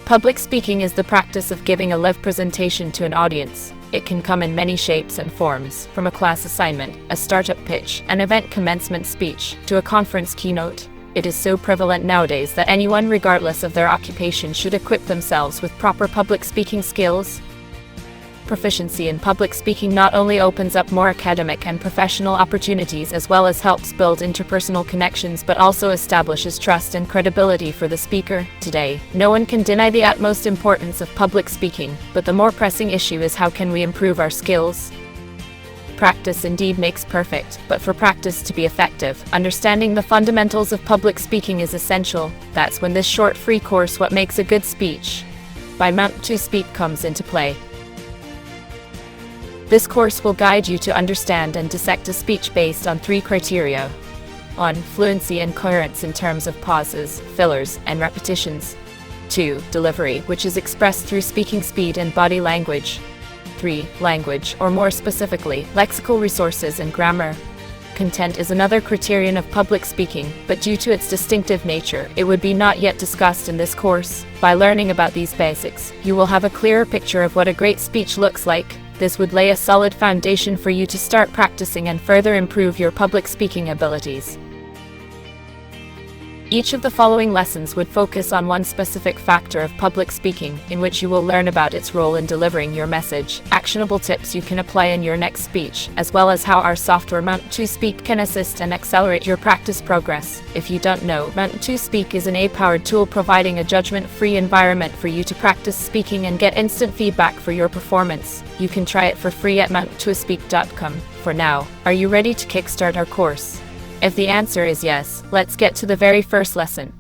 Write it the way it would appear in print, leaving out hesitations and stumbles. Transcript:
Public speaking is the practice of giving a live presentation to an audience. It can come in many shapes and forms, from a class assignment, a startup pitch, an event commencement speech, to a conference keynote. It is so prevalent nowadays that anyone, regardless of their occupation, should equip themselves with proper public speaking skills. Proficiency in public speaking not only opens up more academic and professional opportunities as well as helps build interpersonal connections, but also establishes trust and credibility for the speaker. Today, no one can deny the utmost importance of public speaking, but the more pressing issue is how can we improve our skills? Practice indeed makes perfect, but for practice to be effective, understanding the fundamentals of public speaking is essential. That's when this short free course, What Makes a Good Speech, by Mount2 Speak, comes into play. This course will guide you to understand and dissect a speech based on 3 criteria. 1. Fluency and coherence in terms of pauses, fillers, and repetitions. 2. Delivery, which is expressed through speaking speed and body language. 3. Language, or more specifically, lexical resources and grammar. Content is another criterion of public speaking, but due to its distinctive nature, it would be not yet discussed in this course. By learning about these basics, you will have a clearer picture of what a great speech looks like. This would lay a solid foundation for you to start practicing and further improve your public speaking abilities. Each of the following lessons would focus on one specific factor of public speaking, in which you will learn about its role in delivering your message, actionable tips you can apply in your next speech, as well as how our software Mount2 Speak can assist and accelerate your practice progress. If you don't know, Mount2 Speak is an AI-powered tool providing a judgment-free environment for you to practice speaking and get instant feedback for your performance. You can try it for free at mount2speak.com. For now, are you ready to kickstart our course? If the answer is yes, let's get to the very first lesson.